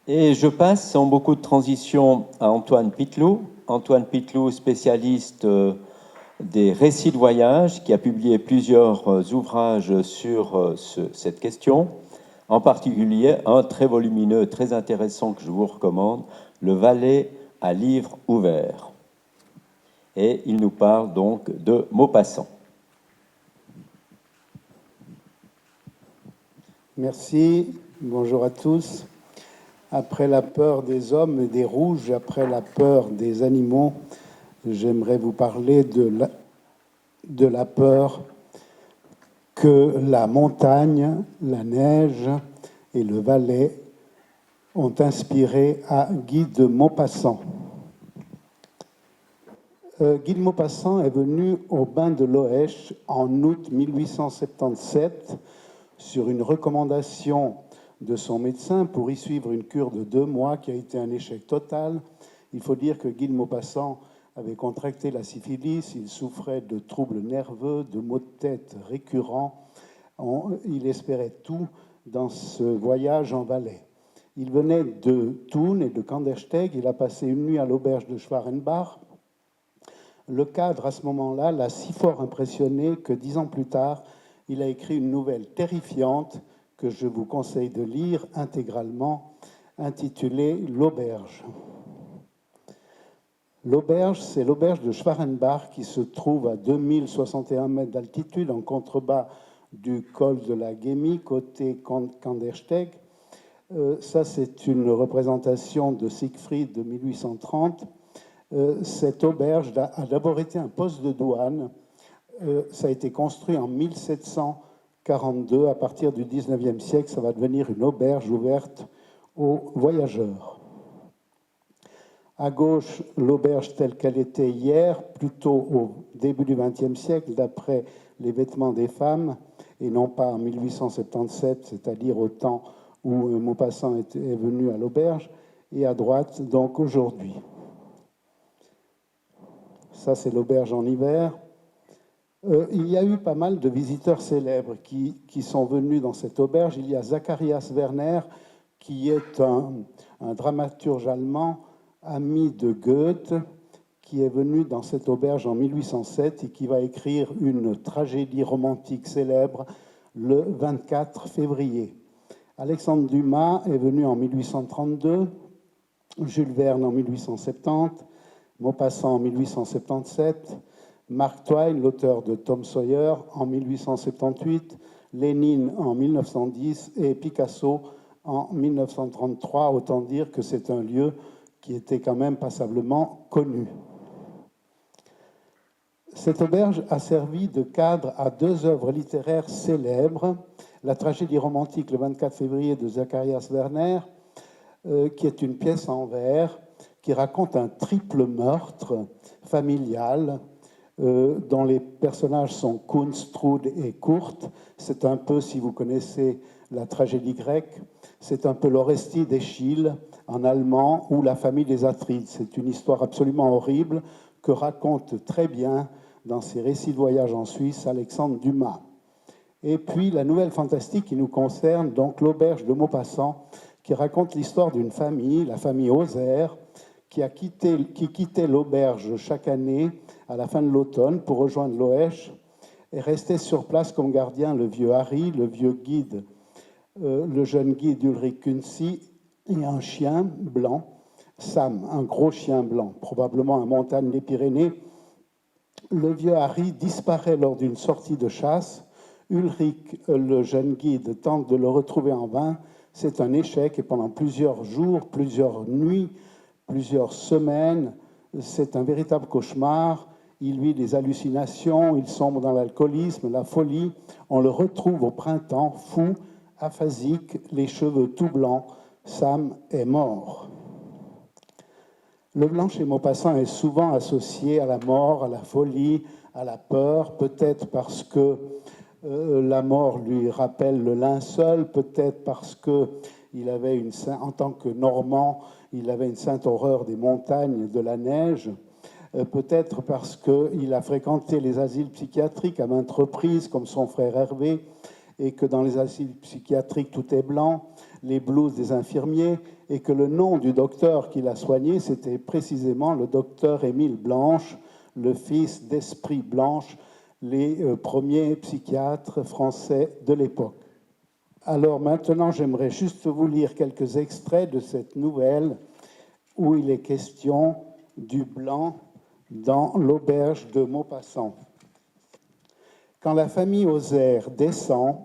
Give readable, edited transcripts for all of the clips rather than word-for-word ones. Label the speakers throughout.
Speaker 1: Et je passe sans beaucoup de transition à Antoine Pitlou. Antoine Pitlou, spécialiste des récits de voyage, qui a publié plusieurs ouvrages sur cette question. En particulier, un très volumineux, très intéressant que je vous recommande, Le Valais à livre ouvert. Et il nous parle donc de Maupassant.
Speaker 2: Merci, bonjour à tous. Après la peur des hommes et des rouges, après la peur des animaux, j'aimerais vous parler de la peur que la montagne, la neige et le Valais ont inspiré à Guy de Maupassant. Guy de Maupassant est venu au bain de Loèche en août 1877 sur une recommandation de son médecin pour y suivre une cure de 2 mois qui a été un échec total. Il faut dire que Guy de Maupassant avait contracté la syphilis, il souffrait de troubles nerveux, de maux de tête récurrents. Il espérait tout dans ce voyage en Valais. Il venait de Thun et de Kandersteg, il a passé une nuit à l'auberge de Schwarenbach. Le cadre, à ce moment-là, l'a si fort impressionné que 10 ans plus tard, il a écrit une nouvelle terrifiante que je vous conseille de lire intégralement, intitulée L'Auberge. L'auberge, c'est l'auberge de Schwarenbach qui se trouve à 2061 mètres d'altitude en contrebas du col de la Gemmi, côté Kandersteg. Ça, c'est une représentation de Siegfried de 1830. Cette auberge a d'abord été un poste de douane. Ça a été construit en 1742. À partir du 19e siècle, ça va devenir une auberge ouverte aux voyageurs. À gauche, l'auberge telle qu'elle était hier, plutôt au début du XXe siècle, d'après les vêtements des femmes, et non pas en 1877, c'est-à-dire au temps où Maupassant est venu à l'auberge, et à droite, donc aujourd'hui. Ça, c'est l'auberge en hiver. Il y a eu pas mal de visiteurs célèbres qui sont venus dans cette auberge. Il y a Zacharias Werner, qui est un dramaturge allemand, ami de Goethe, qui est venu dans cette auberge en 1807 et qui va écrire une tragédie romantique célèbre le 24 février. Alexandre Dumas est venu en 1832, Jules Verne en 1870, Maupassant en 1877, Mark Twain, l'auteur de Tom Sawyer, en 1878, Lénine en 1910 et Picasso en 1933. Autant dire que c'est un lieu qui était quand même passablement connu. Cette auberge a servi de cadre à 2 œuvres littéraires célèbres. La tragédie romantique Le 24 février de Zacharias Werner, qui est une pièce en vers qui raconte un triple meurtre familial dont les personnages sont Kunz, Trude et Kurt. C'est un peu, si vous connaissez la tragédie grecque, c'est un peu l'Orestie d'Eschyle en allemand ou la famille des Atrides. C'est une histoire absolument horrible que raconte très bien dans ses récits de voyage en Suisse Alexandre Dumas. Et puis la nouvelle fantastique qui nous concerne, donc l'auberge de Maupassant, qui raconte l'histoire d'une famille, la famille Ozer, qui quittait l'auberge chaque année à la fin de l'automne pour rejoindre Loèche et restait sur place comme gardien le vieux Harry, le vieux guide, le jeune guide Ulrich Kunzi et un chien blanc, Sam, un gros chien blanc, probablement en montagne des Pyrénées. Le vieux Harry disparaît lors d'une sortie de chasse. Ulrich, le jeune guide, tente de le retrouver en vain. C'est un échec et pendant plusieurs jours, plusieurs nuits, plusieurs semaines, c'est un véritable cauchemar. Il vit des hallucinations, il sombre dans l'alcoolisme, la folie. On le retrouve au printemps, fou, aphasique, les cheveux tout blancs. Sam est mort. Le blanc chez Maupassant est souvent associé à la mort, à la folie, à la peur, peut-être parce que la mort lui rappelle le linceul, peut-être parce qu'il avait en tant que Normand, il avait une sainte horreur des montagnes, de la neige, peut-être parce qu'il a fréquenté les asiles psychiatriques à maintes reprises, comme son frère Hervé, et que dans les asiles psychiatriques, tout est blanc, les blouses des infirmiers, et que le nom du docteur qui l'a soigné, c'était précisément le docteur Émile Blanche, le fils d'Esprit Blanche, les premiers psychiatres français de l'époque. Alors maintenant, j'aimerais juste vous lire quelques extraits de cette nouvelle où il est question du blanc dans l'auberge de Maupassant. Quand la famille Ozer descend,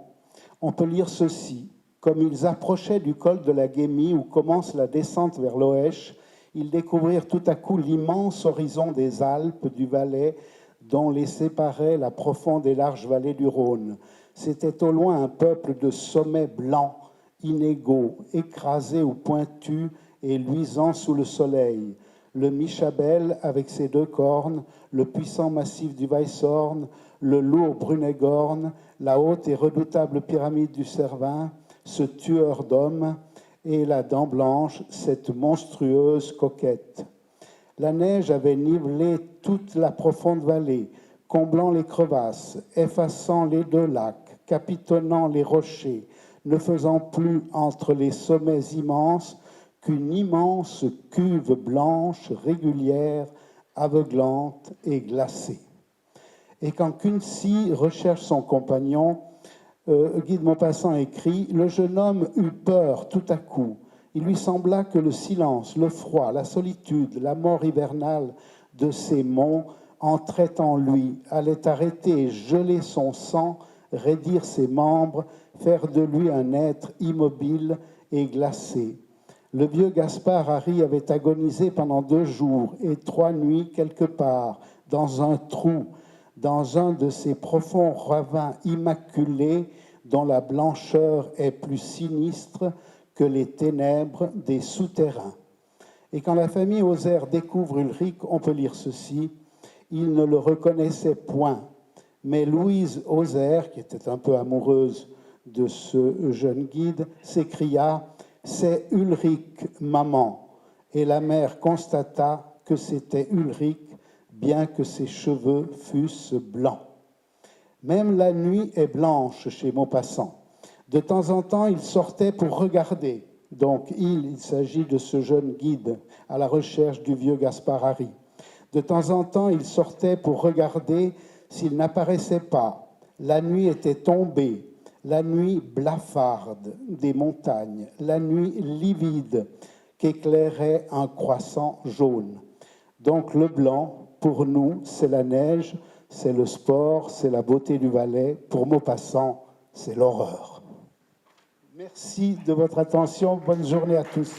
Speaker 2: on peut lire ceci. Comme ils approchaient du col de la Guémie où commence la descente vers l'Oèche, ils découvrirent tout à coup l'immense horizon des Alpes, du Valais, dont les séparait la profonde et large vallée du Rhône. C'était au loin un peuple de sommets blancs, inégaux, écrasés ou pointus et luisants sous le soleil. Le Michabel avec ses 2 cornes, le puissant massif du Weisshorn, le lourd Brunegorn, la haute et redoutable pyramide du Cervin, ce tueur d'hommes, et la dent blanche, cette monstrueuse coquette. La neige avait nivelé toute la profonde vallée, comblant les crevasses, effaçant les 2 lacs, capitonnant les rochers, ne faisant plus entre les sommets immenses qu'une immense cuve blanche, régulière, aveuglante et glacée. Et quand Kunsi recherche son compagnon, Guy de Maupassant écrit « Le jeune homme eut peur tout à coup. Il lui sembla que le silence, le froid, la solitude, la mort hivernale de ces monts entraient en lui, allaient arrêter et geler son sang, raidir ses membres, faire de lui un être immobile et glacé. Le vieux Gaspard Hari avait agonisé pendant 2 jours et 3 nuits quelque part, dans un trou, dans un de ces profonds ravins immaculés dont la blancheur est plus sinistre que les ténèbres des souterrains. Et quand la famille Ozer découvre Ulrich, on peut lire ceci, il ne le reconnaissait point, mais Louise Ozer, qui était un peu amoureuse de ce jeune guide, s'écria « C'est Ulrich, maman !» Et la mère constata que c'était Ulrich, bien que ses cheveux fussent blancs. Même la nuit est blanche chez Maupassant. De temps en temps, il sortait pour regarder. Donc, il s'agit de ce jeune guide à la recherche du vieux Gaspard Hari. De temps en temps, il sortait pour regarder s'il n'apparaissait pas. La nuit était tombée, la nuit blafarde des montagnes, la nuit livide qu'éclairait un croissant jaune. Donc le blanc, pour nous, c'est la neige, c'est le sport, c'est la beauté du Valais. Pour Maupassant, c'est l'horreur. Merci de votre attention. Bonne journée à tous.